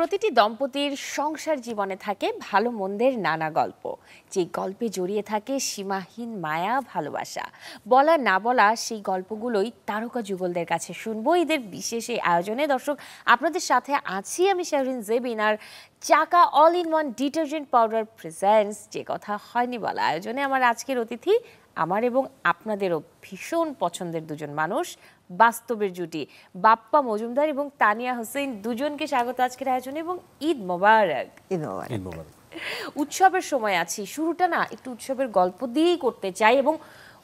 প্রতিটি দম্পতির সংসার জীবনে থাকে ভালো মন্দের নানা গল্প, যে গল্পে জড়িয়ে থাকে সীমাহীন মায়া ভালোবাসা। বলা না বলা সেই গল্পগুলোই তারকা যুগলদের কাছে শুনবো ঈদের বিশেষ এই আয়োজনে। দর্শক, আপনাদের সাথে আছি আমি শাহরিন জেবিন, আর চাকা all in one detergent powder presents যে কথা হয়নি বলা আয়োজনে আমার আজকের অতিথি আমার এবং আপনাদেরও ভীষণ পছন্দের দুজন মানুষ, বাস্তবের জুটি বাপ্পা মজুমদার এবং তানিয়া হোসেন। দুজনকে স্বাগত আজকের আয়োজনে এবং ঈদ মোবারক। ঈদ মোবারক। উৎসবের সময় আছি, শুরুটা না একটু উৎসবের গল্প দিয়েই করতে চাই, এবং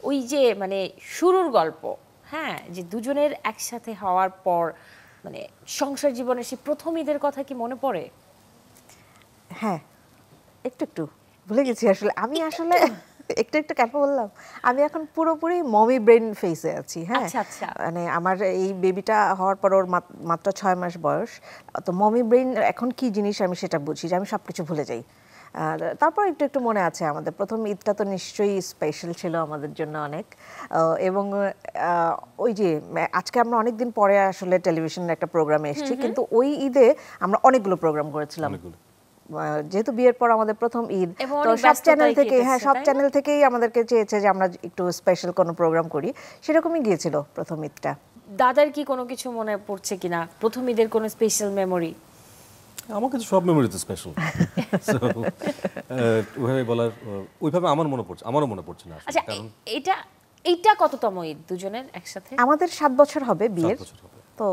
ওই যে মানে শুরুর গল্প, হ্যাঁ, যে দুজনের একসাথে হওয়ার পর মানে সংসার জীবনের সেই প্রথম ঈদের কথা কি মনে পড়ে? হ্যাঁ, একটু একটু ভুলে গেছি আসলে। আমি আসলে একটু একটু কেন বললাম, আমি এখন পুরোপুরি মমি ব্রেন ফেসে আছি। হ্যাঁ, মানে আমার এই বেবিটা হওয়ার পর ওর মাত্র 6 মাস বয়স, তো মমি ব্রেন এখন কি জিনিস আমি সেটা বুঝি, যে আমি সবকিছু ভুলে যাই। তারপর একটু একটু মনে আছে, আমাদের প্রথম ঈদটা তো নিশ্চয়ই স্পেশাল ছিল আমাদের জন্য অনেক। এবং ওই যে আজকে আমরা অনেকদিন পরে আসলে টেলিভিশনের একটা প্রোগ্রামে এসেছি, কিন্তু ওই ঈদে আমরা অনেকগুলো প্রোগ্রাম করেছিলাম, যেহেতু বিয়ের পর আমাদের প্রথম ঈদ। তো সব চ্যানেল থেকে, হ্যাঁ, সব চ্যানেল থেকেই আমাদেরকে চেয়েছে যে আমরা একটু স্পেশাল কোনো প্রোগ্রাম করি, সেরকমই গিয়েছিল প্রথম ঈদটা। দাদার কি কোনো কিছু মনে পড়ছে কিনা, প্রথম ঈদের কোনো স্পেশাল মেমোরি? আমার কাছে সব মেমোরি তো স্পেশাল, ওইভাবে বলার ওইভাবে আমারও মনে পড়ছে না। আচ্ছা, এইটা কততম ঈদ দুজনের একসাথে? আমাদের 7 বছর হবে বিয়ের, তো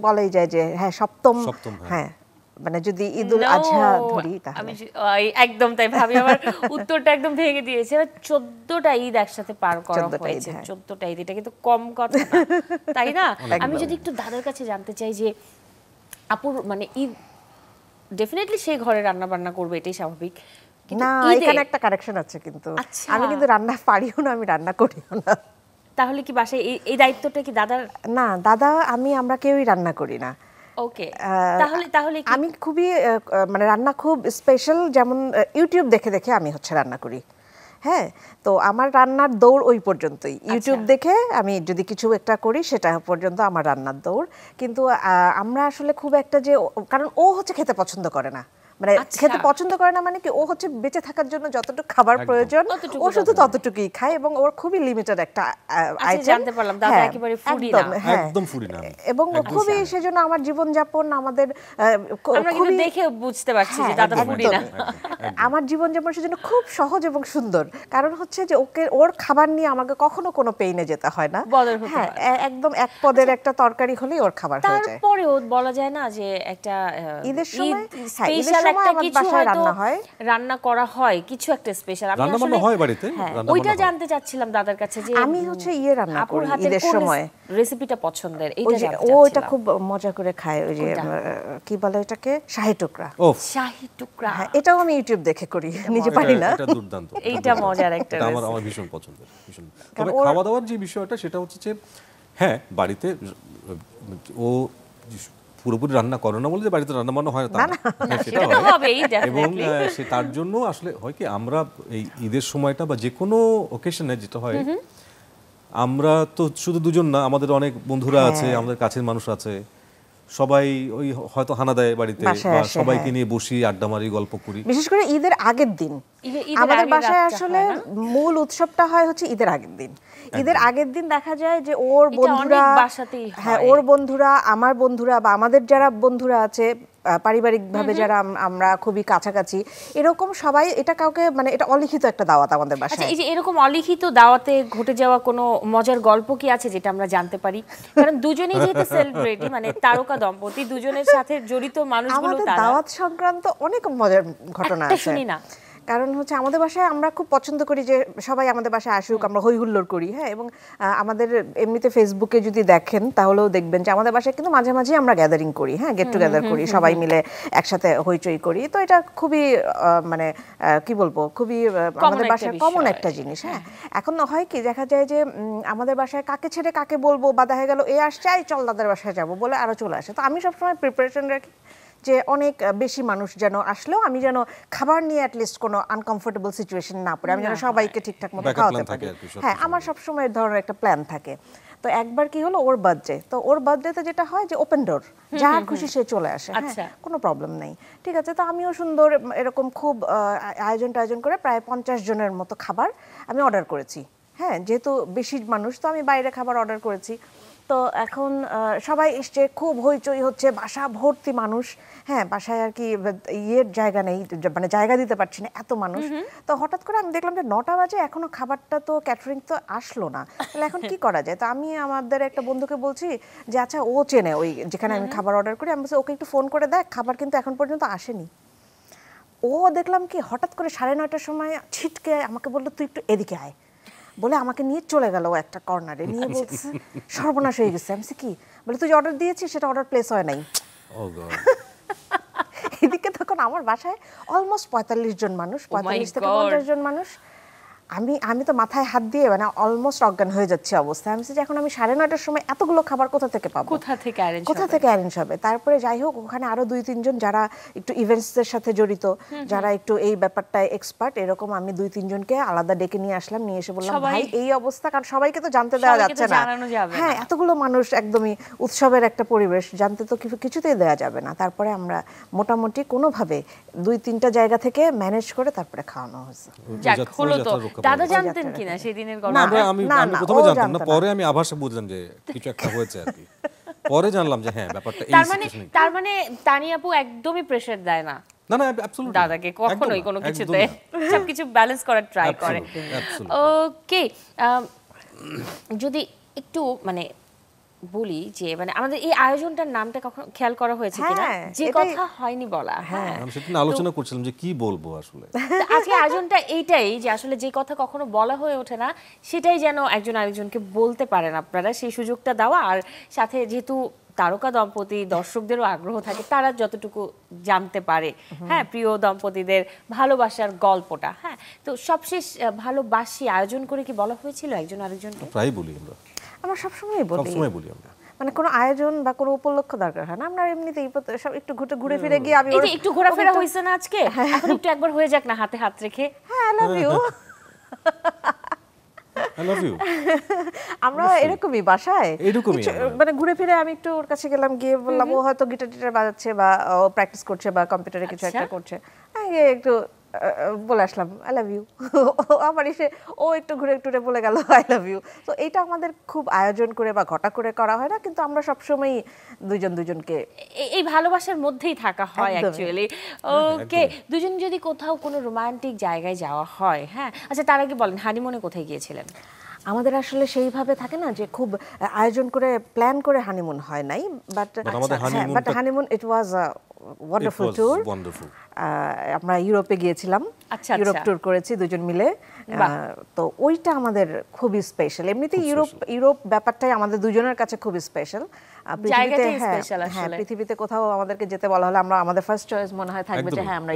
বলাই যায় যে হ্যাঁ সপ্তম। হ্যাঁ, মানে যদি ঈদুল আজহা ধরি তাহলে আমি একদম তাই ভাবি, আমার উত্তরটা একদম ভেঙে দিয়েছে। 14টা ঈদ একসাথে পার করা হয়েছে, 14টা ঈদ, এটা কিন্তু কম কথা না, তাই না? আমি যদি একটু দাদার কাছে জানতে চাই যে আপুর মানে ঈদ ডেফিনেটলি সেই ঘরে রান্না বান্না করবে, এটাই স্বাভাবিক, না এখানে একটা কারেকশন আছে, কিন্তু আমি কিন্তু রান্না পারিও না, আমি রান্না করিও না। তাহলে কি বাসায় এই দায়িত্বটা কি দাদার? না, দাদা আমরা কেউই রান্না করি না। ওকে, তাহলে আমি খুবই মানে রান্না খুব স্পেশাল, যেমন ইউটিউব দেখে দেখে আমি রান্না করি। হ্যাঁ, তো আমার রান্নার দৌড় ওই পর্যন্তই, ইউটিউব দেখে আমি যদি কিছু একটা করি সেটা পর্যন্ত আমার রান্নার দৌড়। কিন্তু আমরা আসলে খুব একটা যে, কারণ ও খেতে পছন্দ করে না, মানে খেতে পছন্দ করে না মানে কি, ও বেঁচে থাকার জন্য যতটুকু খাবার প্রয়োজন ও শুধু ততটুকুই খায়, এবং ওর খুবই লিমিটেড একটা আইটেম। জানতে পারলাম দাদা একেবারে ফুডি না, একদম ফুডি না, এবং খুবই সেজন্য আমার জীবনযাপন আমাদের আমরা কিন্তু দেখে বুঝতে পারছি যে দাদা ফুডি না। আমার জীবনযাপন সেজন্য খুব সহজ এবং সুন্দর, কারণ যে ওর খাবার নিয়ে আমাকে কখনো কোনো পেইনে যেতে হয় না। হ্যাঁ, একদম এক পদের একটা তরকারি হলেই ওর খাবার হয়ে যায়। তারপরেও বলা যায় না যে একটা ঈদের সময় স্পেশাল একটা কিছু রান্না করা হয়, কিছু একটা স্পেশাল রান্না বান্না হয় বাড়িতে, ওইটা জানতে চাচ্ছিলাম দাদার কাছে যে আমি রান্না করি ঈদের সময়, রেসিপিটা পছন্দের, ওইটা খুব মজা করে খায়, ওই যে কি বলে এটাকে, শাহী টুকরা। শাহী টুকরা, হ্যাঁ, এটাও আমি ইউটিউব দেখে করি, নিজে পারি না। এটা দুর্দান্ত, এইটা মজার একটা রেসিপি, আমার ভীষণ পছন্দের, ভীষণ। তবে খাওয়া দাওয়ার যে বিষয়টা সেটা হচ্ছে যে হ্যাঁ, বাড়িতে ও পুরোপুরি রান্না করে না বলে যে বাড়িতে রান্না বান্না হয় না, সেটা হবে, এবং সে তার জন্য আসলে হয় কি, আমরা এই ঈদের সময়টা বা যে কোনো অকেশনে যেটা হয়, আমরা তো শুধু দুজন না, আমাদের অনেক বন্ধুরা আছে, আমাদের কাছের মানুষ আছে, সবাই ওই হয়তো হানা দেয় বাড়িতে, বা সবাইকে নিয়ে বসি, আড্ডা মারি, গল্প করি। বিশেষ করে ঈদের আগের দিন আমাদের বাসায় আসলে মূল উৎসবটা হয় ঈদের আগের দিন। ঈদের আগের দিন দেখা যায় যে ওর বন্ধুরা, হ্যাঁ, ওর বন্ধুরা, আমার বন্ধুরা, বা আমাদের যারা বন্ধুরা আছে পারিবারিকভাবে যারা আমরা খুবই কাছাকাছি, এরকম সবাই, এটা কাউকে মানে এটা অলিখিত একটা দাওয়াত আমাদের বাসায়। আচ্ছা, এই যে এরকম অলিখিত দাওয়াতে ঘটে যাওয়া কোনো মজার গল্প কি আছে যেটা আমরা জানতে পারি? কারণ দুজনেই যেহেতু সেলিব্রিটি, মানে তারকা দম্পতি, দুজনের সাথে জড়িত মানুষগুলো, আমাদের দাওয়াত সংক্রান্ত অনেক মজার ঘটনা আছে, শুনি না। কারণ আমাদের বাসায় আমরা খুব পছন্দ করি যে সবাই আমাদের বাসায় আসুক, আমরা হই হুল্লোড় করি। হ্যাঁ, এবং আমাদের এমনিতে ফেসবুকে যদি দেখেন তাহলেও দেখবেন যে আমাদের বাসায় কিন্তু মাঝে মাঝে আমরা গ্যাদারিং করি, হ্যাঁ, গেট টুগেদার করি, সবাই মিলে একসাথে হইচই করি। তো এটা খুবই মানে কি বলবো, খুবই আমাদের বাসায় কমন একটা জিনিস। হ্যাঁ, এখন হয় কি, দেখা যায় যে আমাদের বাসায় কাকে ছেড়ে কাকে বলবো, বা দেখা গেল এ আসছে, চল দাদার বাসায় যাবো বলে আরো চলে আসে। তো আমি সবসময় প্রিপারেশন রাখি যে অনেক বেশি মানুষ যেন আসলেও আমি যেন খাবার নিয়ে অ্যাটলিস্ট কোনো আনকমফোর্টেবল সিচুয়েশন না পড়ে, আমি যেন সবাইকে ঠিকঠাক মতো খাওয়াতে পারি। হ্যাঁ, আমার সবসময় ধরনের একটা প্ল্যান থাকে। তো একবার কি হলো, ওর বার্থডে, তো ওর বার্থডেতে যেটা হয় যে ওপেন ডোর, যার খুশি সে চলে আসে, কোনো প্রবলেম নেই, ঠিক আছে। তো আমিও সুন্দর এরকম খুব আয়োজন করে প্রায় 50 জনের মতো খাবার আমি অর্ডার করেছি। হ্যাঁ, যেহেতু বেশি মানুষ, তো আমি বাইরে খাবার অর্ডার করেছি। তো এখন সবাই এসছে, খুব হইচই হচ্ছে, বাসা ভর্তি মানুষ। হ্যাঁ, বাসায় আর কি ইয়ের জায়গা নেই, মানে জায়গা দিতে পারছি না, এত মানুষ। তো হঠাৎ করে আমি দেখলাম যে 9টা বাজে, এখনো খাবারটা তো ক্যাটারিং তো আসলো না, তাহলে এখন কি করা যায়? তো আমি আমাদের একটা বন্ধুকে বলছি যে আচ্ছা, ও চেনে ওই যেখানে আমি খাবার অর্ডার করি, আমি বলছি ওকে একটু ফোন করে দেখ, খাবার কিন্তু এখন পর্যন্ত আসেনি। ও দেখলাম কি হঠাৎ করে 9:30টার সময় ছিটকে আমাকে বললো তুই একটু এদিকে আয়, বলে আমাকে নিয়ে চলে গেল একটা কর্নারে, নিয়ে বলছে সর্বনাশ হয়ে গেছে। আমি কি বলে, তুই যে অর্ডার দিয়েছিস সেটা অর্ডার প্লেস হয় নাই। এদিকে তখন আমার বাসায় অলমোস্ট 45 জন মানুষ, 45 থেকে 50 জন মানুষ। আমি তো মাথায় হাত দিয়ে মানে অলমোস্ট অজ্ঞান হয়ে যাচ্ছে অবস্থা। আমি যে এখন আমি 9:30টার সময় এতগুলো খাবার কোথা থেকে পাবো, কোথা থেকে অ্যারেঞ্জ হবে? তারপরে যাই হোক, ওখানে আরো 2-3 জন যারা একটু ইভেন্টসের সাথে জড়িত, যারা একটু এই ব্যাপারটায় এক্সপার্ট, এরকম আমি 2-3 জনকে আলাদা ডেকে নিয়ে আসলাম, নিয়ে এসে বললাম ভাই এই অবস্থা, কারণ সবাইকে তো জানতে দেওয়া যাচ্ছে না। হ্যাঁ, এতগুলো মানুষ, একদমই উৎসবের একটা পরিবেশ, জানতে তো কিছুতেই দেওয়া যাবে না। তারপরে আমরা মোটামুটি কোনোভাবে 2-3টা জায়গা থেকে ম্যানেজ করে তারপরে খাওয়ানো হয়েছে। দাদা জানতেন কিনা সেদিনের গল্প? আমি প্রথমে জানতাম না, পরে আমি আভাসে বুঝলাম যে কিছু একটা হয়েছে আর কি। পরে জানলাম যে হ্যাঁ, ব্যাপারটা এই সিচুয়েশনে। তার মানে তানিয়া আপু একদমই প্রেসার দেয় না না, অ্যাবসলিউটলি দাদাকে, কখনোই কোনো কিছুতে সবকিছু ব্যালেন্স করার ট্রাই করে। ওকে, যদি একটু মানে বলি যে মানে আমাদের এই আয়োজনটার নামটা কখনো খেয়াল করা হয়েছে কিনা? যে কথা হয়নি বলা। হ্যাঁ, আমি সেটা আলোচনা করছিলাম যে কি বলবো আসলে। আজকে আয়োজনটা এইটাই যে আসলে যে কথা কখনো বলা হয়ে ওঠে না, সেটাই যেন একজন আরেকজনকে বলতে পারেন আপনারা, সেই সুযোগটা দেওয়া। আর সাথে যেহেতু তারকা দম্পতি, দর্শকদেরও আগ্রহ থাকে তারা যতটুকু জানতে পারে, হ্যাঁ, প্রিয় দম্পতিদের ভালোবাসার গল্পটা। হ্যাঁ, তো সবশেষ ভালোবাসি আয়োজন করে কি বলা হয়েছিল একজন আরেকজনকে? প্রায় বলি আমরা সবসময় বলি আমরা, মানে কোনো আয়োজন বা কোনো উপলক্ষ দরকার হয় না, আমরা এমনিতেই সব একটু ঘুরে ফিরে গিয়ে আমি একটু ঘোরাফেরা হয়েছে না আজকে, এখন একটু একবার হয়ে যাক না হাতে হাত রেখে। হ্যাঁ, I love you, I love you. আমরা এরকমই বাসায় মানে ঘুরে ফিরে আমি একটু ওর কাছে গেলাম, গিয়ে বললাম, ও হয়তো গিটার টিটার বাজাচ্ছে বা ও প্র্যাকটিস করছে বা কম্পিউটারে কিছু একটা করছে, একটু বলে আসলাম আই লাভ ইউ। আমার এসে ও একটু ঘুরে টুরে বলে গেল আই লাভ ইউ। তো এটা আমাদের খুব আয়োজন করে বা ঘটা করে করা হয় না, কিন্তু আমরা সবসময় দুজনকে এই ভালোবাসার মধ্যেই থাকা হয় অ্যাকচুয়ালি। ওকে, দুজন যদি কোথাও কোনো রোমান্টিক জায়গায় যাওয়া হয়, হ্যাঁ, আচ্ছা তার আগে বলেন হানিমুনে কোথায় গিয়েছিলেন? আমাদের আসলে সেইভাবে থাকে না যে খুব আয়োজন করে প্ল্যান করে হানিমুন হয় নাই, but honeymoon it was a wonderful tour. আমরা ইউরোপে গিয়েছিলাম, ইউরোপ ট্যুর করেছি দুজন মিলে। তো ওইটা আমাদের খুবই স্পেশাল। এমনিতে ইউরোপ ব্যাপারটাই আমাদের দুজনের কাছে খুবই স্পেশাল। পৃথিবীতে হ্যাঁ, পৃথিবীতে কোথাও আমাদেরকে যেতে বলা হলে আমরা আমাদের ফার্স্ট চয়েস মনে হয় থাকবে যে হ্যাঁ আমরা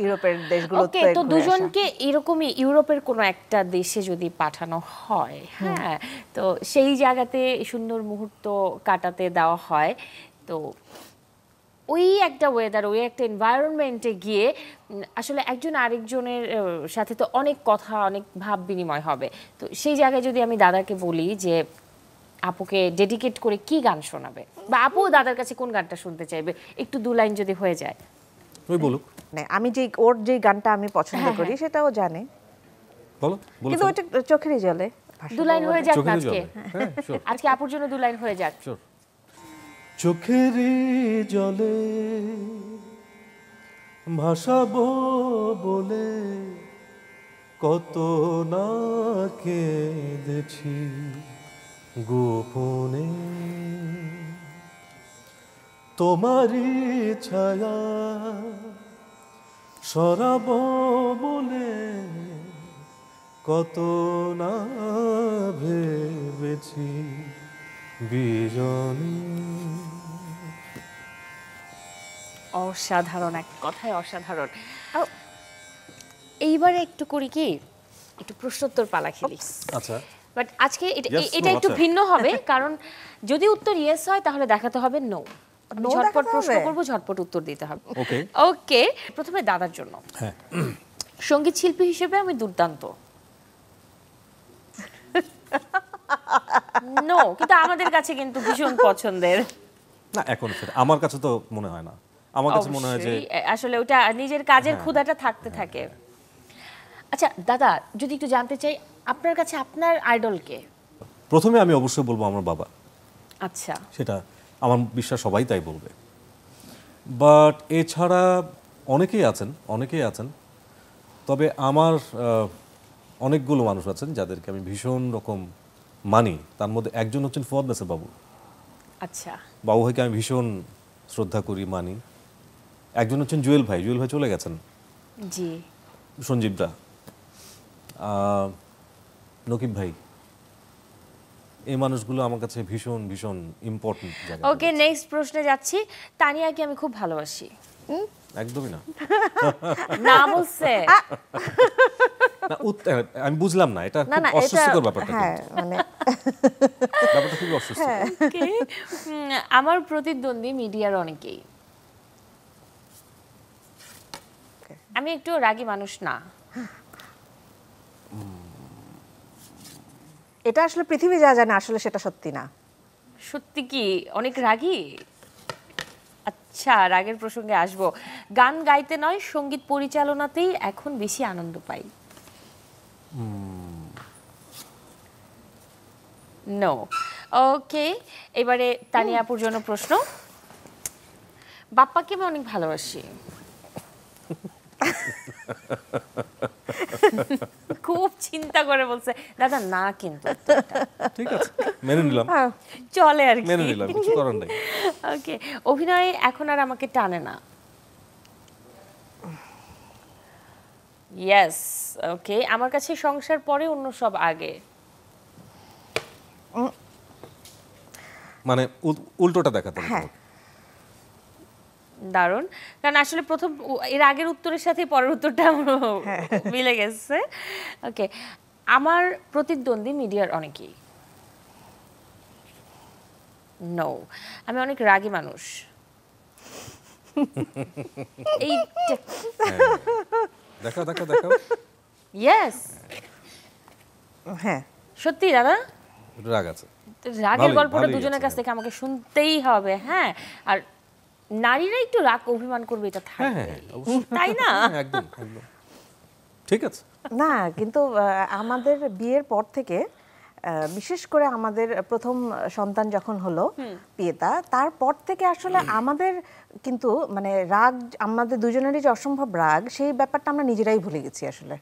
ইউরোপের দেশগুলোতে। তো দুজনকে এরকমই ইউরোপের কোনো একটা দেশে যদি পাঠানো হয়, হ্যাঁ, তো সেই জায়গাতে সুন্দর মুহূর্ত কাটাতে দেওয়া হয়, তো ওই একটা ওয়েদার, ওই একটা এনভায়রনমেন্টে গিয়ে আসলে একজন আরেকজনের সাথে তো অনেক কথা, অনেক ভাব বিনিময় হবে। তো সেই জায়গায় যদি আমি দাদাকে বলি যে আপুকে ডেডিকেট করে কি গান শোনাবে, বা আপু দাদার কাছে কোন গানটা শুনতে চাইবে, একটু 2 লাইন যদি হয়ে যায়। ওই বলুক, আমি ওর যে গানটা আমি পছন্দ করি সেটাও জানে, বলো, কিন্তু ওটা চোখেরই জলে। 2 লাইন হয়ে যাক আজকে, আজকে আপুর জন্য 2 লাইন হয়ে যাক। চোখেরই জলে ভাসাবো বলে কত না কেঁদেছি গোপনে, তোমারই ছায়া সরাবো বলে কত না ভেবেছি বিজনী। অসাধারণ, এক কথায় অসাধারণ। এইবারে একটু করি কি, একটু প্রশ্নোত্তর পালা খেলি। আচ্ছা, বাট আজকে এটা একটু ভিন্ন হবে, কারণ যদি উত্তর ইয়েস হয় তাহলে দেখাতে হবে নো। ঝটপট প্রশ্ন করব, ঝটপট উত্তর দিতে হবে। ওকে, প্রথমে দাদার জন্য। সঙ্গীত শিল্পী হিসেবে আমি দুর্দান্ত। নো, কিন্তু আমাদের কাছে কিন্তু ভীষণ পছন্দের। না এখন সেটা আমার কাছে তো মনে হয় না, আমার কাছে মনে হয় যে অবশ্যই, আসলে ওটা নিজের কাজের ক্ষুধাটা থাকতে থাকে। আচ্ছা দাদা, যদি একটু জানতে চাই আপনার কাছে আপনার আইডল কে? প্রথমে আমি অবশ্যই বলবো আমার বাবা, আচ্ছা, সেটা আমার বিশ্বাস সবাই তাই বলবে। বাট এছাড়া অনেকেই আছেন, তবে আমার অনেকগুলো মানুষ আছেন যাদেরকে আমি ভীষণ রকম মানি। তার মধ্যে একজন হচ্ছেন ফুয়াদ নাসির বাবু। আচ্ছা, বাবু ভাইকে আমি ভীষণ শ্রদ্ধা করি, মানি। একজন হচ্ছেন জুয়েল ভাই চলে গেছেন, জি। সঞ্জীবদা, নকিব ভাই, এই মানুষগুলো আমার কাছে ভীষণ ভীষণ ইম্পর্টেন্ট জায়গা। ওকে, নেক্সট প্রশ্নে যাচ্ছি। তানিয়াকে আমি খুব ভালোবাসি। একদমই না। না বলছে। না, আমি বুঝলাম না, এটা না খুব না, এটা অস্বস্তিকর ব্যাপারটা। হ্যাঁ কিন্তু মানে ব্যাপারটা খুবই অস্বস্তিকর। Okay, আমার প্রতিদ্বন্দ্বী মিডিয়ার অনেকেই। আমি একটু রাগী মানুষ না। এটা আসলে পৃথিবী যা জানে আসলে সেটা সত্যি না। সত্যি কি অনেক রাগী? আচ্ছা, রাগের প্রসঙ্গে আসবো। গান গাইতে নয়, সঙ্গীত পরিচালনাতেই এখন বেশি আনন্দ পাই। নো। ওকে, এবারে তানিয়া আপুর জন্য প্রশ্ন। বাপ্পাকে আমি অনেক ভালোবাসি। খুব চিন্তা করে বলছে দাদা, না কিন্তু ঠিক আছে, মেনে নিলাম, চলে আর মেনে কি। নিলাম, কিছু করার নাই। ওকে, অভিনয়ে এখন আর আমাকে টানে না। ইয়েস। ওকে, আমার কাছে সংসার পরে, অন্য সব আগে। মানে উল্টোটা দেখাতে হবে। হ্যাঁ। দারুণ, কারণ আসলে প্রথম এর আগের উত্তরের সাথে পরের উত্তরটা মিলে গেছে। ওকে, আমার প্রতিদ্বন্দ্বী মিডিয়ার অনেকেই। নো, আমি অনেক রাগী মানুষ। এই দেখাও। ইয়েস, হ্যাঁ সত্যি দাদা, রাগ আছে। রাগের গল্পটা ভালোই দুজনের আছে, কাছ থেকে আমাকে শুনতেই হবে। হ্যাঁ, আর নারীরা একটু রাগ অভিমান করবে, এটা থাকে, তাই না? একদম ঠিক আছে। না কিন্তু আমাদের বিয়ের পর থেকে বিশেষ করে আমাদের প্রথম সন্তান যখন হলো পিয়েতা, তারপর থেকে আসলে আমাদের কিন্তু মানে রাগ, আমাদের দুজনেরই যে অসম্ভব রাগ, সেই ব্যাপারটা আমরা নিজেরাই ভুলে গেছি আসলে।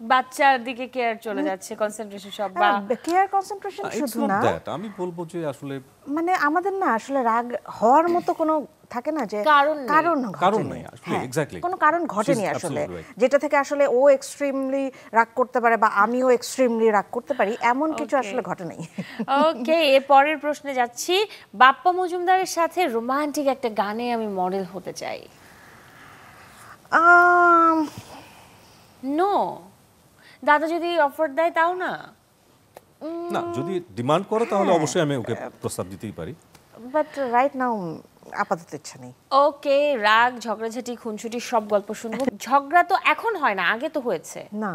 বাচ্চার দিকে কেয়ার চলে যাচ্ছে, কনসেন্ট্রেশন সব। বা কেয়ার কনসেন্ট্রেশন শুধু না, আমি বলবো যে আসলে মানে আমাদের না আসলে রাগ হওয়ার মতো কোনো থাকে না যে কারণ নাই আসলে। এক্স্যাক্টলি, কোনো কারণ ঘটেনি আসলে, যেটা থেকে আসলে ও এক্সট্রিমলি রাগ করতে পারে বা আমিও এক্সট্রিমলি রাগ করতে পারি, এমন কিছু আসলে ঘটে নাই। ওকে, এর পরের প্রশ্নে যাচ্ছি। বাপ্পা মজুমদারের সাথে রোমান্টিক একটা গানে আমি মডেল হতে চাই। নো, দাদা যদি অফার দেয় তাও না? না, যদি ডিমান্ড করে তাহলে অবশ্যই আমি ওকে প্রস্তাব দিতেই পারি। বাট রাইট নাও আপাতত ইচ্ছা নেই। ওকে, রাগ, ঝগড়াঝাটি, খুনসুটি সব গল্প শুনবো। ঝগড়া তো এখন হয় না, আগে তো হয়েছে। না,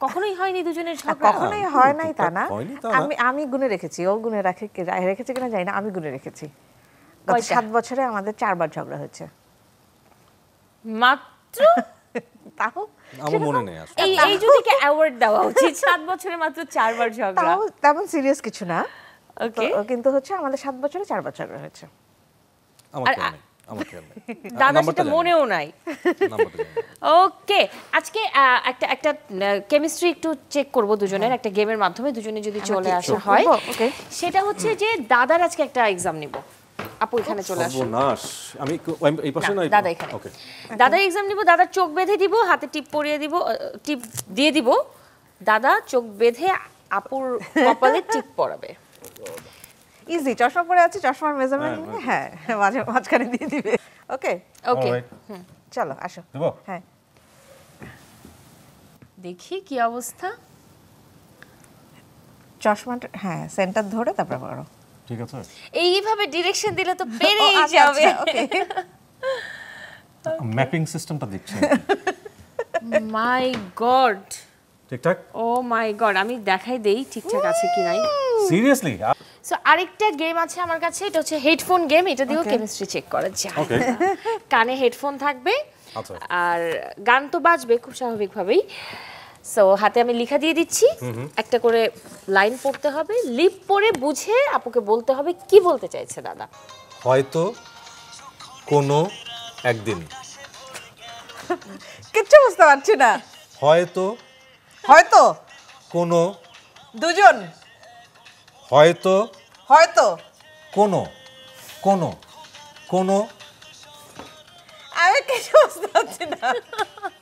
কখনোই হয়নি দুজনের ঝগড়া? কখনোই হয় নাই তা না। হয়নি তা না। আমি গুনে রেখেছি, ও গুনে রেখেছে কিনা জানি না, আমি গুনে রেখেছি। গত 7 বছরে আমাদের 4 বার ঝগড়া হয়েছে। মাত্র? তাও আমার মনে নেই আসলে। এই যদি অ্যাওয়ার্ড দেওয়া উচিত, 7 বছরে মাত্র 4 বার ঝগড়া। তাও তেমন সিরিয়াস কিছু না। ওকে, কিন্তু হচ্ছে আমাদের 7 বছরে 4 বার ঝগড়া হয়েছে। আমার খেয়াল নেই। দাদা সেটা মনেও নাই। ওকে, আজকে একটা কেমিস্ট্রি একটু চেক করব দুজনের, একটা গেমের মাধ্যমে দুজনে যদি চলে আসা হয়। ওকে, সেটা হচ্ছে যে দাদার আজকে একটা এক্সাম নিব। আপু এখানে চলে আসুন। সর্বনাশ, আমি এই পাশে না, নাই। দাদা এখানে। ওকে, দাদার এক্সাম নিব, দাদার চোখ বেঁধে দিব, হাতে টিপ পরিয়ে দিব, টিপ দিয়ে দিব। দাদা চোখ বেঁধে আপুর কপালে টিপ পরাবে। ইজি, চশমা পরে আছে, চশমার মেজারমেন্ট নিয়ে হ্যাঁ মাঝখানে দিয়ে দিবে। ওকে ওকে, চলো আসো। দেবো? হ্যাঁ, দেখি কি অবস্থা। চশমাটা হ্যাঁ সেন্টার ধরে তারপর করো। ঠিক আছে। এইভাবে ডিরেকশন দিলে তো পেরেই যাবে। ওকে, ম্যাপিং সিস্টেমটা দেখছি। মাই গড, ঠিকঠাক? ও মাই গড, আমি দেখাই দেই ঠিকঠাক আছে কি নাই। সিরিয়াসলি? সো আরেকটা গেম আছে আমার কাছে, এটা হচ্ছে হেডফোন গেম। এটা দিয়েও কেমিস্ট্রি চেক করা যায়। ওকে। কানে হেডফোন থাকবে আচ্ছা। আর গান তো বাজবে খুব স্বাভাবিকভাবেই। সো হাতে আমি লেখা দিয়ে দিচ্ছি, একটা করে লাইন পড়তে হবে, লিপ পড়ে বুঝে আপুকে বলতে হবে কি বলতে চাইছে দাদা। হয়তো কোনো একদিন। কিচ্ছু বুঝতে পারছি না। হয়তো হয়তো কোনো, দুজন, হয়তো হয়তো কোনো, কোনো, কোনো। আমি কিছু বুঝতে পারছি না।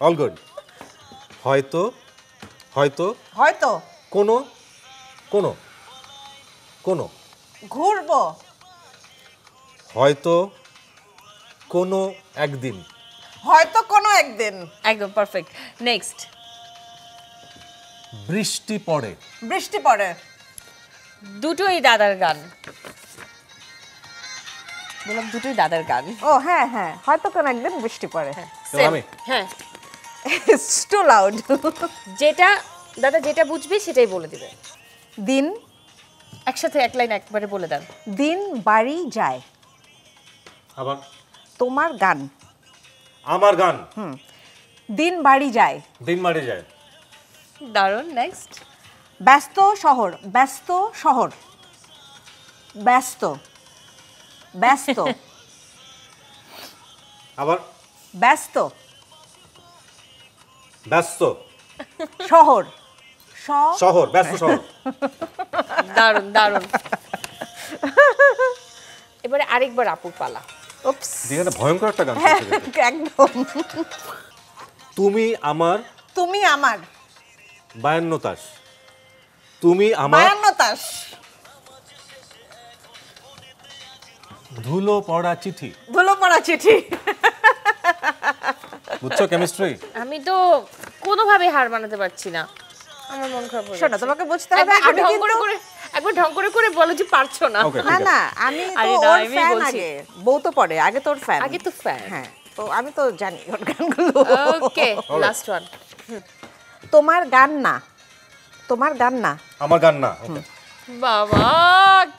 All good. হয়তো, হয়তো হয়তো কোনো, কোনো, কোনো। ঘুরবো, হয়তো কোনো একদিন। হয়তো কোনো একদিন। একদম পারফেক্ট। নেক্সট। বৃষ্টি পড়ে। বৃষ্টি পড়ে। দুটোই দাদার গান। বললাম দুটোই দাদার গান। ও হ্যাঁ হ্যাঁ, হয়তো কোনো একদিন বৃষ্টি পড়ে। এবার আমি? হ্যাঁ, ইটস টু লাউড। যেটা দাদা যেটা বুঝবে সেটাই বলে দিবে। দিন, একসাথে এক লাইন একবারে বলে দেন। দিন বাড়ি যায়। আবার? তোমার গান। আমার গান। দিন বাড়ি যায়। দিন মারে যায়। দারুণ। নেক্সট। ব্যস্ত শহর, ব্যস্ত শহর, ব্যস্ত, ব্যস্ত, আবার? ব্যস্ত ব্যস্ত শহর, শহর, ব্যস্ত শহর। দারুণ দারুণ। এবারে আরেকবার আপুর পালা। উপস, দিনে ভয়ঙ্কর একটা গান হ্যাঁ, শুনতে গেছে। একদম। তুমি আমার তুমি আমার 52 তাস। তুমি আমার 52 তাস। ধুলো পড়া চিঠি। ধুলো পড়া চিঠি। বুঝছো কেমিস্ট্রি? আমি তো কোনোভাবে হার মানাতে পারছি না, আমার মন খারাপ হয়ে শোনো, যাচ্ছে। তোমাকে বুঝতে হবে একবার আমি ঢং কিন্তু করে করে একবার ঢং করে করে বলো যে পারছো না। ওকে, না ঠিক না, আছে। আমি তো আরে না, ওর আমি ফ্যান বলছি। আগে, বউ তো পড়ে, আগে তোর ফ্যান। আগে তো ফ্যান। হ্যাঁ, তো আমি তো জানি ওর গানগুলো। ওকে, লাস্ট ওয়ান। তোমার গান না, তোমার গান না। আমার গান না। ওকে। বাবা,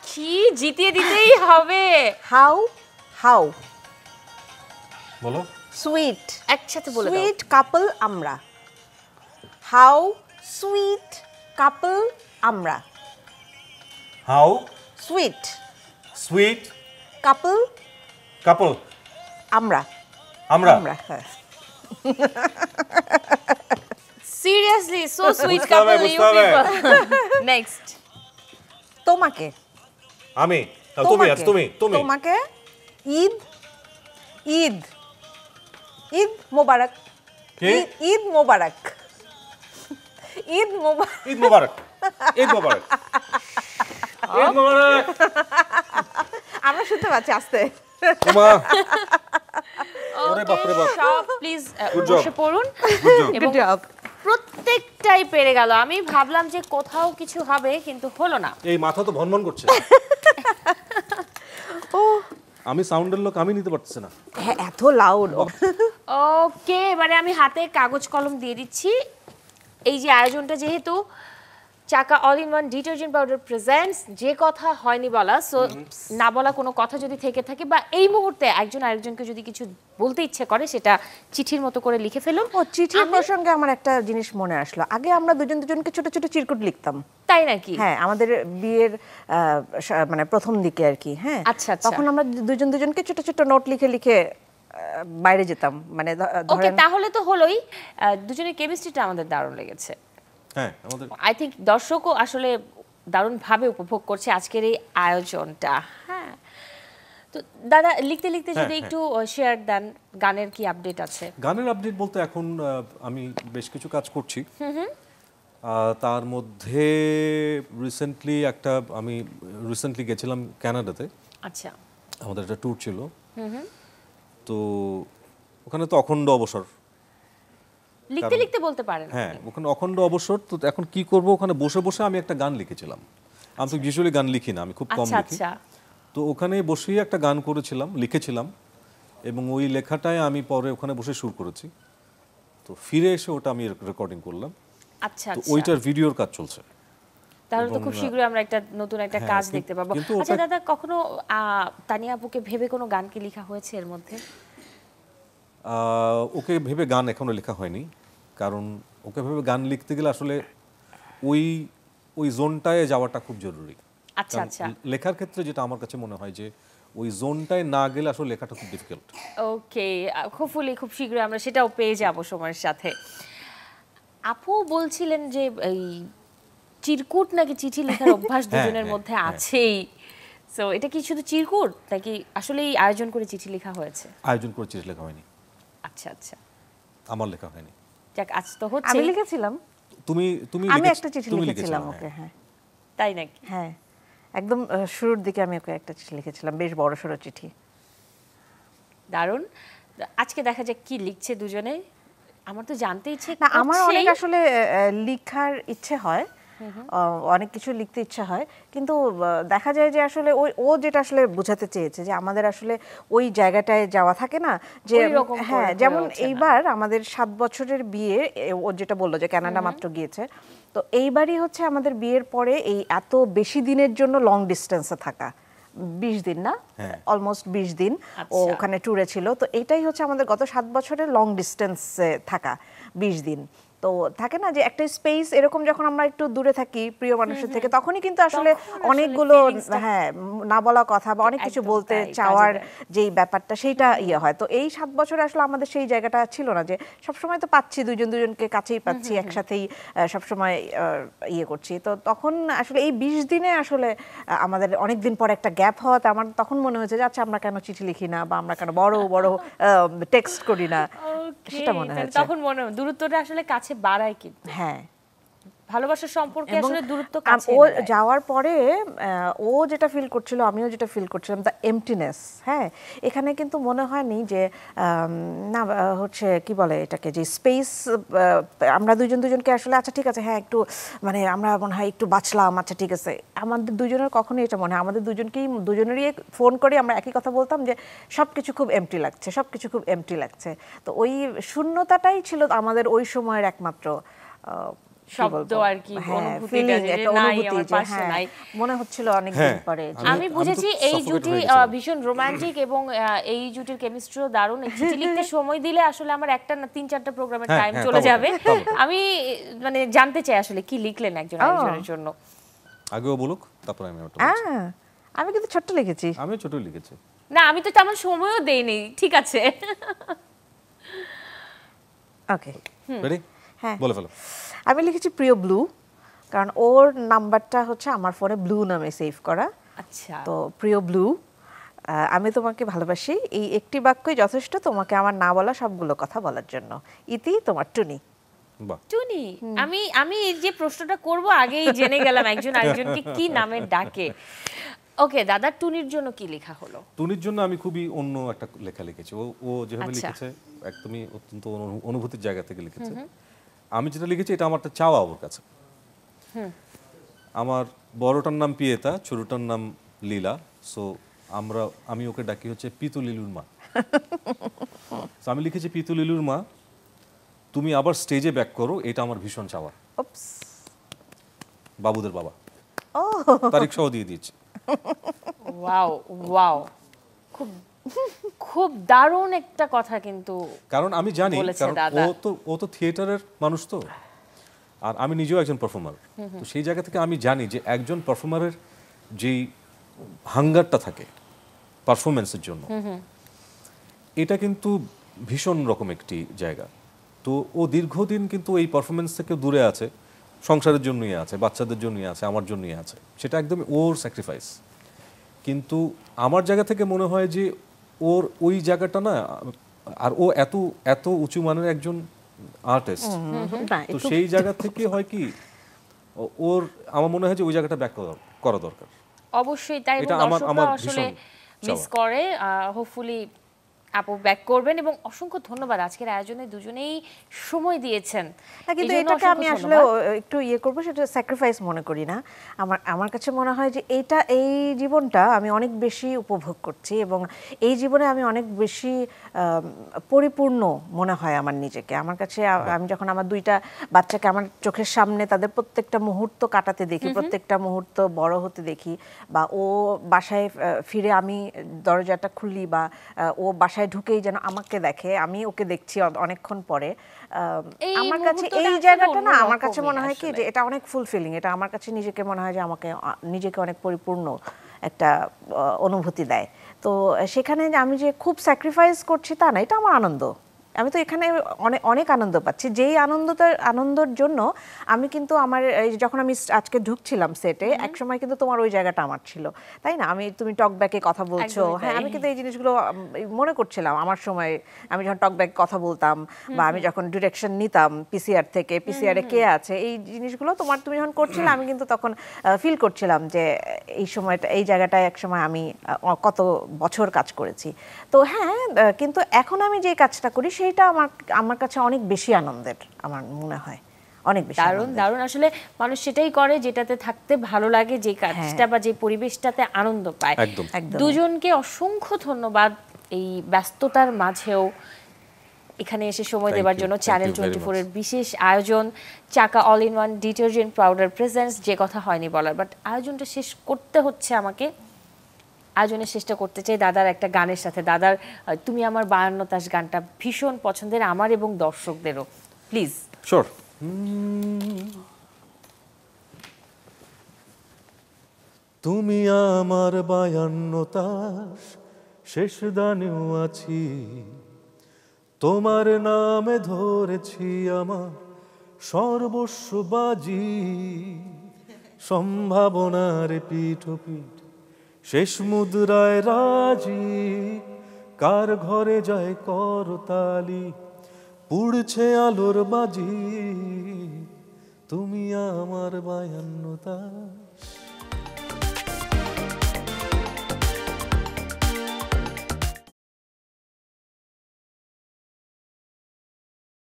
কি জিতিয়ে দিতেই হবে। হাউ, হাউ বলো। সুইট, একসাথে বলে দাও। সুইট কাপল আমরা। হাউ সুইট কাপল আমরা। হাউ সুইট সুইট কাপল কাপল আমরা। আমরা। আমরা, হ্যাঁ। সিরিয়াসলি সো সুইট বুঝতে হবে, কাপল ইউ বুঝতে হবে। পিপল। নেক্সট। তোমাকে, আমি না, তুমি আজ তুমি তুমি তোমাকে ঈদ, ঈদ, ঈদ মোবারক, কি? ঈদ মোবারক, ঈদ মোবারক। ঈদ মোবারক। ঈদ মোবারক। ঈদ মোবারক। আমরা শুনতে পাচ্ছি আস্তে। ওমা। ওরে বাপ রে বাপ। সব প্লিজ Good job. বসে পড়ুন। Good job. এবং প্রত্যেকটাই পেরে গেল। আমি ভাবলাম যে কোথাও কিছু হবে, কিন্তু হলো না। এই মাথা তো ভনভন করছে। আমি সাউন্ডের লোক, আমি নিতে পারতেছি না। হ্যাঁ, এত লাউড। ওকে, এবারে আমি হাতে কাগজ কলম দিয়ে দিচ্ছি। এই যে আয়োজনটা যেহেতু চাকা all in one detergent powder presents, যে কথা হয়নি বলা, সো না বলা কোনো কথা যদি থেকে থাকে বা এই মুহূর্তে একজন আরেকজনকে যদি কিছু বলতে ইচ্ছে করে, সেটা চিঠির মতো করে লিখে ফেলুন। ও, চিঠির প্রসঙ্গে আমার একটা জিনিস মনে আসলো। আগে আমরা দুজন দুজনকে ছোট ছোট চিরকুট লিখতাম। তাই নাকি? হ্যাঁ, আমাদের বিয়ের মানে প্রথম দিকে আর কি। হ্যাঁ, আচ্ছা, আচ্ছা। তখন আমরা দুজন দুজনকে ছোট ছোট নোট লিখে লিখে বাইরে যেতাম। মানে ওকে, ধরেন, তাহলে তো হলোই। দুজনের কেমিস্ট্রিটা আমাদের দারুণ লেগেছে। হ্যাঁ, আমাদের আই থিঙ্ক দর্শকও আসলে দারুণভাবে উপভোগ করছে আজকের এই আয়োজনটা। হ্যাঁ, তো দাদা লিখতে লিখতে যদি হ্যাঁ, একটু শেয়ার দেন, গানের কি আপডেট আছে? গানের আপডেট বলতে এখন আমি বেশ কিছু কাজ করছি। তার মধ্যে আমি রিসেন্টলি গেছিলাম কানাডাতে। আচ্ছা, আমাদের একটা ট্যুর ছিল। তো ওখানে তো অখণ্ড অবসর। লিখতে লিখতে বলতে পারেন। হ্যাঁ, ওখানে অখণ্ড অবসর। তো এখন কি করব, ওখানে বসে বসে আমি একটা গান লিখেছিলাম। আমি তো ইউজুয়ালি গান লিখি না, আমি খুব কম আচ্ছা লিখি। আচ্ছা, তো ওখানে বসেই একটা গান লিখেছিলাম, এবং ওই লেখাটাই আমি পরে ওখানে বসে সুর করেছি। তো ফিরে এসে ওটা আমি রেকর্ডিং করলাম। আচ্ছা তো আচ্ছা, ওইটার ভিডিওর কাজ চলছে। তাহলে তো খুব শীঘ্রই আমরা একটা নতুন একটা কাজ দেখতে পাবো। আচ্ছা দাদা, কখনো তানিয়া আপুকে ভেবে কোনো গান কি লেখা হয়েছে এর মধ্যে? ওকে ভেবে গান এখনো লেখা হয়নি, কারণ ওকে ভেবে গান লিখতে গেলে আসলে ওই ওই জোনটায় যাওয়াটা খুব জরুরি। আচ্ছা আচ্ছা, লেখার ক্ষেত্রে যেটা আমার কাছে মনে হয় যে ওই জোনটায় না গেলে আসলে লেখাটা খুব ডিফিকাল্ট। ওকে, হোপফুলি খুব শীঘ্রই আমরা সেটাও পেয়ে যাব সময়ের সাথে। আপু বলছিলেন যে এই চিরকুট নাকি চিঠি লেখার অভ্যাস দুজনের মধ্যে আছেই, সো এটা কি শুধু চিরকুট নাকি আসলেই আয়োজন করে চিঠি লেখা হয়েছে? আয়োজন করে চিঠি লেখা হয়নি। আচ্ছা আচ্ছা, আমার লেখা হয়নি। যাক, আজ তো হচ্ছে। আমি লিখেছিলাম, তুমি আমি একটা চিঠি লিখেছিলাম ওকে। হ্যাঁ তাই নাকি? হ্যাঁ, একদম শুরুর দিকে আমি ওকে একটা চিঠি লিখেছিলাম, বেশ বড় সড়ো চিঠি। দারুণ। আজকে দেখা যাক কি লিখছে দুজনে। আমার তো জানতে ইচ্ছে না, আমার অনেক আসলে লেখার ইচ্ছে হয়, অনেক কিছু লিখতে ইচ্ছা হয়, কিন্তু দেখা যায় যে আসলে ও যেটা আসলে বোঝাতে চেয়েছে যে আমাদের আসলে ওই জায়গাটায় যাওয়া থাকে না যে, হ্যাঁ, যেমন এইবার আমাদের 7 বছরের বিয়ে, ও যেটা বললো যে কানাডা মাত্র গিয়েছে, তো এইবারই হচ্ছে আমাদের বিয়ের পরে এই এত বেশি দিনের জন্য লং ডিস্টেন্সে থাকা, 20 দিন না, অলমোস্ট 20 দিন ও ওখানে ট্যুরে ছিল। তো এটাই হচ্ছে আমাদের গত 7 বছরের লং ডিস্টেন্সে থাকা 20 দিন। তো থাকে না যে একটা স্পেস এরকম, যখন আমরা একটু দূরে থাকি প্রিয় মানুষের থেকে, তখনই কিন্তু আসলে অনেকগুলো হ্যাঁ না বলা কথা বা অনেক কিছু বলতে চাওয়ার যেই ব্যাপারটা, সেইটা ইয়ে হয়। তো এই 7 বছরে আসলে আমাদের সেই জায়গাটা ছিল না যে সবসময় তো পাচ্ছি, দুজনকে কাছেই পাচ্ছি, একসাথেই সবসময় ইয়ে করছি। তো তখন আসলে এই 20 দিনে আসলে আমাদের অনেক দিন পর একটা গ্যাপ হওয়াতে আমার তখন মনে হয়েছে যে আচ্ছা, আমরা কেন চিঠি লিখি না বা আমরা কেন বড় বড় টেক্সট করি না, সেটা মনে হয়েছে। তখন মনে দূরত্বটা আসলে কাছে বাড়ায়, কিন্তু হ্যাঁ, ভালোবাসার সম্পর্কে আসলে দূরত্ব কাছে ও যাওয়ার পরে ও যেটা ফিল করছিল, আমিও যেটা ফিল করছিলাম, দ্য এমটিনেস। হ্যাঁ, এখানে কিন্তু মনে হয়নি যে না হচ্ছে কি বলে এটাকে, যে স্পেস আমরা দুজনকে আসলে আচ্ছা ঠিক আছে, হ্যাঁ একটু মানে আমরা মনে হয় একটু বাঁচলাম, আচ্ছা ঠিক আছে। আমাদের দুজনের কখনোই এটা মনে হয়, আমাদের দুজনেরই ফোন করে আমরা একই কথা বলতাম যে সবকিছু খুব এমটি লাগছে, সবকিছু খুব এমটি লাগছে। তো ওই শূন্যতাটাই ছিল আমাদের ওই সময়ের একমাত্র শব্দ আর কি, অনুভূতিটা যে নাই, আমার পাশে নাই, মনে হচ্ছিল অনেক দিন পরে। আমি বুঝেছি এই জুটি ভীষণ রোমান্টিক এবং এই জুটির কেমিস্ট্রিও দারুণ। চিঠি লিখতে সময় দিলে আসলে আমার একটা না 3-4টা প্রোগ্রামের টাইম চলে যাবে। আমি মানে জানতে চাই আসলে কি লিখলেন একজন আরেকজনের জন্য। আগেও বলুক, তারপর আমি আমি কিন্তু ছোট্ট লিখেছি। আমি ছোট লিখেছি। না, আমি তো তেমন সময়ও দেইনি। ঠিক আছে, ওকে রেডি? হ্যাঁ, বলে ফেলো। আমি লিখেছি প্রিয় ব্লু, কারণ ওর নাম্বারটা হচ্ছে আমার ফোনে ব্লু নামে সেভ করা। আচ্ছা, তো প্রিয় ব্লু, আমি তোমাকে ভালোবাসি, এই একটি বাক্যই যথেষ্ট তোমাকে আমার না বলা সবগুলো কথা বলার জন্য। ইতি, তোমার টুনি। টুনি। আমি এই যে প্রশ্নটা করব আগেই জেনে গেলাম একজন আরেকজনকে কি নামে ডাকে। ওকে দাদা, টুনির জন্য কি লেখা হলো? টুনির জন্য আমি খুবই অন্য একটা লেখা লিখেছি। ও যেভাবে লিখেছে একদমই অত্যন্ত অনুভূতির জায়গা থেকে লিখেছে। আমি যেটা লিখেছি এটা আমার একটা চাওয়া ওর কাছে। আমার বড়টার নাম পিয়েতা, ছোটটার নাম লীলা। সো আমি ওকে ডাকি হচ্ছে পিতু লিলুর মা। আমি লিখেছি পিতু লিলুর মা, তুমি আবার স্টেজে ব্যাক করো, এটা আমার ভীষণ চাওয়া। বাবুদের বাবা, তারিখ সহ দিয়ে দিয়েছে। ওয়াও ওয়াও, খুব খুব দারুণ একটা কথা। কিন্তু কারণ আমি জানি, কারণ ও তো থিয়েটারের মানুষ, তো আর আমি নিজেও একজন পারফর্মার। তো সেই জায়গা থেকে আমি জানি যে একজন পারফর্মারের যেই হাঙ্গারটা থাকে পারফরমেন্সের জন্য, এটা কিন্তু ভীষণ রকম একটি জায়গা। তো ও দীর্ঘদিন কিন্তু এই পারফরমেন্স থেকে দূরে আছে, সংসারের জন্যই আছে, বাচ্চাদের জন্যই আছে, আমার জন্যই আছে, সেটা একদমই ওর স্যাক্রিফাইস। কিন্তু আমার জায়গা থেকে মনে হয় যে ওর ওই জায়গাটা না, আর ও এত এত উঁচু মানের একজন আর্টিস্ট, তো সেই জায়গা থেকে হয় কি ওর, আমার মনে হয় যে ওই জায়গাটা ব্যাক করা দরকার। অবশ্যই তাই, দর্শকরা আসলে মিস করে। হোপফুলি আপু ব্যাক করবেন এবং অসংখ্য ধন্যবাদ আজকের আয়োজনে দুজনেই সময় দিয়েছেন। কিন্তু এটাকে আমি আসলে একটু করব, সেটা স্যাক্রিফাইস মনে করি না। আমার কাছে মনে হয় যে এই জীবনটা আমি অনেক বেশি উপভোগ করছি এবং এই জীবনে আমি অনেক বেশি পরিপূর্ণ মনে হয় আমার নিজেকে। আমার কাছে আমি যখন আমার 2টা বাচ্চাকে আমার চোখের সামনে তাদের প্রত্যেকটা মুহূর্ত কাটাতে দেখি, প্রত্যেকটা মুহূর্ত বড় হতে দেখি, বা ও বাসায় ফিরে আমি দরজাটা খুলি বা ও বাসায় ঢুকেই যেন আমাকে দেখে, আমি ওকে দেখছি অনেকক্ষণ পরে, আমার কাছে এই জায়গাটা না, আমার কাছে মনে হয় কি যে এটা অনেক ফুলফিলিং। এটা আমার কাছে নিজেকে মনে হয় যে আমাকে নিজেকে অনেক পরিপূর্ণ একটা অনুভূতি দেয়। তো সেখানে আমি যে খুব স্যাক্রিফাইস করছি তা না, এটা আমার আনন্দ। আমি তো এখানে অনেক আনন্দ পাচ্ছি। যেই আনন্দের জন্য আমি কিন্তু আমার যখন আমি আজকে ঢুকছিলাম সেটে, এক সময় কিন্তু তোমার ওই জায়গাটা আমার ছিল, তাই না? তুমি টক ব্যাকে কথা বলছো, হ্যাঁ, আমি কিন্তু এই জিনিসগুলো মনে করছিলাম আমার সময় আমি যখন টক ব্যাকে কথা বলতাম বা আমি যখন ডিরেকশন নিতাম পিসিআর থেকে, পিসিআর এ কে আছে, এই জিনিসগুলো তুমি যখন করছিলে আমি কিন্তু তখন ফিল করছিলাম যে এই সময়টা, এই জায়গাটায় এক সময় আমি কত বছর কাজ করেছি। তো হ্যাঁ, কিন্তু এখন আমি যে কাজটা করি সেইটা আমার কাছে অনেক বেশি আনন্দের, আমার মনে হয় অনেক বেশি দারুণ। আসলে মানুষ সেটাই করে যেটাতে থাকতে ভালো লাগে, যে কাজটা বা যে পরিবেশটাতে আনন্দ পায়। দুজনকে অসংখ্য ধন্যবাদ এই ব্যস্ততার মাঝেও এখানে এসে সময় দেওয়ার জন্য। চ্যানেল 24 এর বিশেষ আয়োজন চাকা all in one detergent powder presents, যে কথা হয়নি বলার, বাট আয়োজনটা শেষ করতে হচ্ছে আমাকে। আয়োজনের চেষ্টা করতে চাই দাদার একটা গানের সাথে। দাদার তুমি আমার 52 তাস গানটা ভীষণ পছন্দের আমার এবং দর্শকদেরও, প্লিজ। শিওর। তুমি আমার 52 তাস শেষ দানেও আছি, তোমার নামে ধরেছি আমার সর্বস্ব বাজি, সম্ভাবনার পিঠোপিঠ শেষ মুদ্রায় রাজি, কার ঘরে যায় করতালি, পুড়ছে আলোর বাজি, তুমি আমার 52 তাস।